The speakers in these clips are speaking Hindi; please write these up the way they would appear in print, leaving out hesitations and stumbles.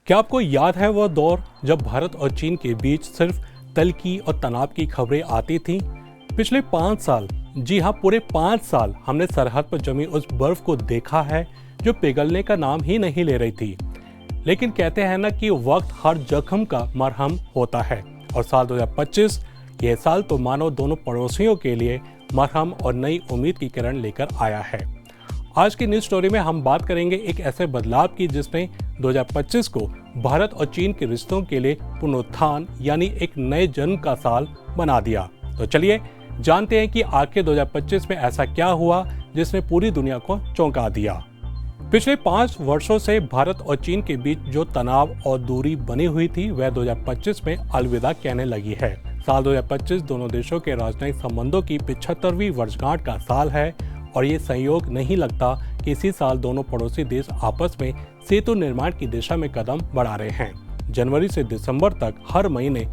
क्या आपको याद है वह दौर जब भारत और चीन के बीच सिर्फ तल की और तनाव की खबरें आती थीं? पिछले 5 साल, जी हाँ पूरे 5 साल हमने सरहद पर जमी उस बर्फ को देखा है जो पिघलने का नाम ही नहीं ले रही थी। लेकिन कहते हैं ना कि वक्त हर जख्म का मरहम होता है और साल 2025 यह साल तो मानो दोनों पड़ोसियों के लिए मरहम और नई उम्मीद की किरण लेकर आया है। आज की न्यूज स्टोरी में हम बात करेंगे एक ऐसे बदलाव की जिसने 2025 को भारत और चीन के रिश्तों के लिए पुनरुत्थान यानी एक नए जन्म का साल बना दिया। तो चलिए जानते हैं कि आखिर 2025 में ऐसा क्या हुआ जिसने पूरी दुनिया को चौंका दिया। पिछले 5 वर्षों से भारत और चीन के बीच जो तनाव और दूरी बनी हुई थी वह 2025 में अलविदा कहने लगी है। साल 2025 दोनों देशों के राजनयिक संबंधों की 75वीं वर्षगांठ का साल है और ये संयोग नहीं लगता कि इसी साल दोनों पड़ोसी देश आपस में सेतु निर्माण की दिशा में कदम बढ़ा रहे हैं। जनवरी से दिसंबर तक हर महीने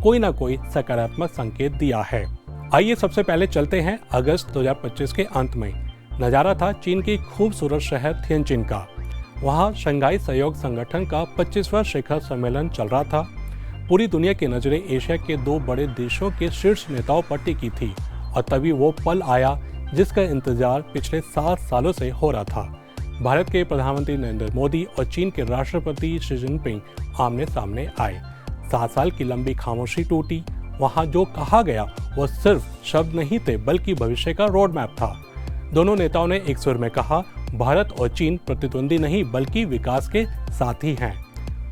कोई ना कोई सकारात्मक संकेत दिया है। आइए सबसे पहले चलते हैं अगस्त 2025 के अंत में। नजारा था चीन की खूबसूरत शहर थिएनजिन का। वहाँ शंघाई सहयोग संगठन का 25वां शिखर सम्मेलन चल रहा था। पूरी दुनिया की नजरें एशिया के 2 बड़े देशों के शीर्ष नेताओं पर टिकी थी और तभी वो पल आया जिसका इंतजार पिछले 7 सालों से हो रहा था। भारत के प्रधानमंत्री नरेंद्र मोदी और चीन के राष्ट्रपति शी जिनपिंग आमने सामने आए। 7 साल की लंबी खामोशी टूटी। वहां जो कहा गया वो सिर्फ शब्द नहीं थे बल्कि भविष्य का रोड मैप था। दोनों नेताओं ने एक सुर में कहा, भारत और चीन प्रतिद्वंदी नहीं बल्कि विकास के साथी हैं।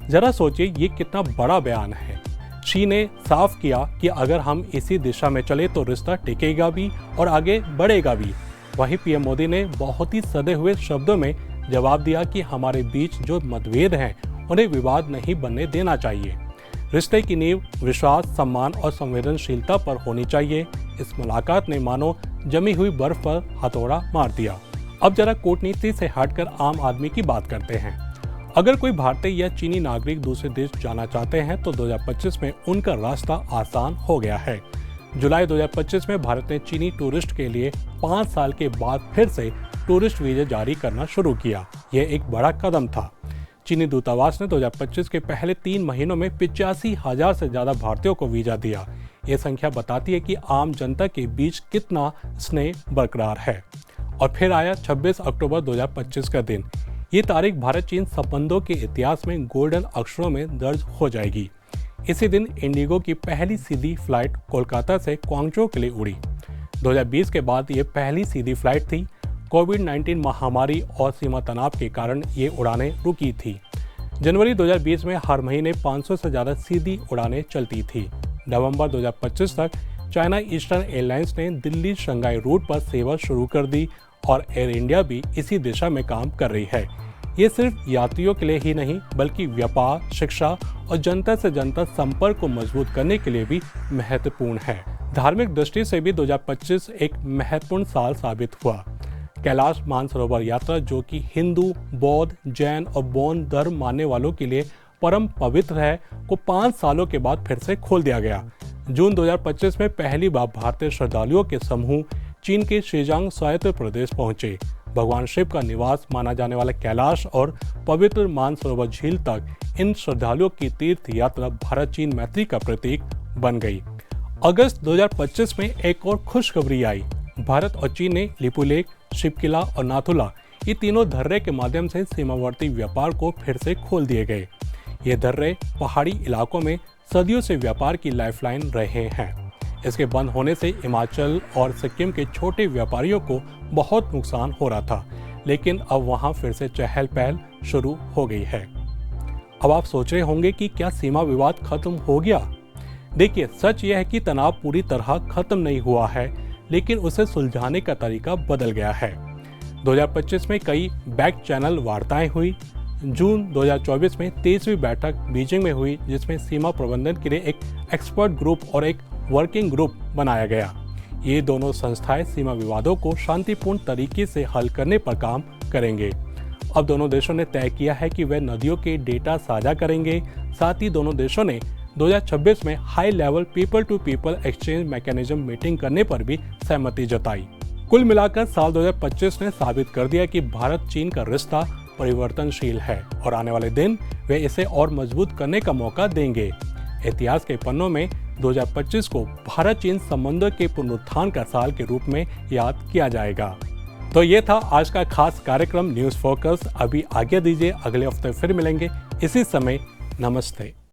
जरा सोचिए ये कितना बड़ा बयान है। शी ने साफ किया कि अगर हम इसी दिशा में चले तो रिश्ता टिकेगा भी और आगे बढ़ेगा भी। वहीं पीएम मोदी ने बहुत ही सधे हुए शब्दों में जवाब दिया कि हमारे बीच जो मतभेद हैं उन्हें विवाद नहीं बनने देना चाहिए। रिश्ते की नींव विश्वास, सम्मान और संवेदनशीलता पर होनी चाहिए। इस मुलाकात ने मानो जमी हुई बर्फ पर हथौड़ा मार दिया। अब जरा कूटनीति से हटकर आम आदमी की बात करते हैं। अगर कोई भारतीय या चीनी नागरिक दूसरे देश जाना चाहते हैं तो 2025 में उनका रास्ता आसान हो गया है। जुलाई 2025 में भारत ने चीनी टूरिस्ट के लिए 5 साल के बाद फिर से टूरिस्ट वीजा जारी करना शुरू किया। यह एक बड़ा कदम था। चीनी दूतावास ने 2025 के पहले 3 महीनों में 85,000 से ज्यादा भारतीयों को वीजा दिया। ये संख्या बताती है कि आम जनता के बीच कितना स्नेह बरकरार है। और फिर आया 26 अक्टूबर 2025 का दिन। ये तारीख भारत चीन संबंधों के इतिहास में गोल्डन अक्षरों में दर्ज हो जाएगी। इसी दिन इंडिगो की पहली सीधी फ्लाइट कोलकाता से क्वांगचो के लिए उड़ी। 2020 के बाद ये पहली सीधी फ्लाइट थी। कोविड-19 महामारी और सीमा तनाव के कारण ये उड़ानें रुकी थी। जनवरी 2020 में हर महीने 500 से ज़्यादा सीधी उड़ानें चलती थी। नवंबर 2025 तक चाइना ईस्टर्न एयरलाइंस ने दिल्ली शंघाई रूट पर सेवा शुरू कर दी और एयर इंडिया भी इसी दिशा में काम कर रही है। ये सिर्फ यात्रियों के लिए ही नहीं बल्कि व्यापार, शिक्षा और जनता से जनता संपर्क को मजबूत करने के लिए भी महत्वपूर्ण है। धार्मिक दृष्टि से भी 2025 एक महत्वपूर्ण साल साबित हुआ। कैलाश मानसरोवर यात्रा जो कि हिंदू, बौद्ध, जैन और बौद्ध धर्म मानने वालों के लिए परम पवित्र है को 5 सालों के बाद फिर से खोल दिया गया। जून 2025 में पहली बार भारतीय श्रद्धालुओं के समूह चीन के शीजांग स्वायत्त प्रदेश पहुंचे। भगवान शिव का निवास माना जाने वाला कैलाश और पवित्र मानसरोवर झील तक इन श्रद्धालुओं की तीर्थ यात्रा भारत चीन मैत्री का प्रतीक बन गई। अगस्त 2025 में एक और खुशखबरी आई। भारत और चीन ने लिपुलेख, शिवकिला और नाथुला ये तीनों दर्रे के माध्यम से सीमावर्ती व्यापार को फिर से खोल दिए गए। ये दर्रे पहाड़ी इलाकों में सदियों से व्यापार की लाइफलाइन रहे हैं। इसके बंद होने से हिमाचल और सिक्किम के छोटे व्यापारियों को बहुत नुकसान हो रहा था, लेकिन अब वहां फिर से चहल पहल शुरू हो गई है। अब आप सोच रहे होंगे कि क्या सीमा विवाद खत्म हो गया? देखिए, सच यह है कि तनाव पूरी तरह खत्म नहीं हुआ है, लेकिन उसे सुलझाने का तरीका बदल गया है। 2025 में कई बैक चैनल वार्ताएं हुई। जून 2024 में 23वीं बैठक बीजिंग में हुई जिसमें सीमा प्रबंधन के लिए एक एक्सपर्ट ग्रुप और एक वर्किंग ग्रुप बनाया गया। ये दोनों संस्थाएं सीमा विवादों को शांतिपूर्ण तरीके से हल करने पर काम करेंगे। अब दोनों देशों ने तय किया है कि वे नदियों के डेटा साझा करेंगे। साथ ही दोनों देशों ने 2026 में high level people to people exchange mechanism meeting करने पर भी सहमति जताई। कुल मिलाकर साल 2025 ने साबित कर दिया कि भारत चीन का रिश्ता परिवर्तनशील है और आने वाले दिन वे इसे और मजबूत करने का मौका देंगे। इतिहास के पन्नों में 2025 को भारत चीन संबंधों के पुनरुत्थान का साल के रूप में याद किया जाएगा। तो ये था आज का खास कार्यक्रम न्यूज़ फोकस। अभी आज्ञा दीजिए, अगले हफ्ते फिर मिलेंगे इसी समय। नमस्ते।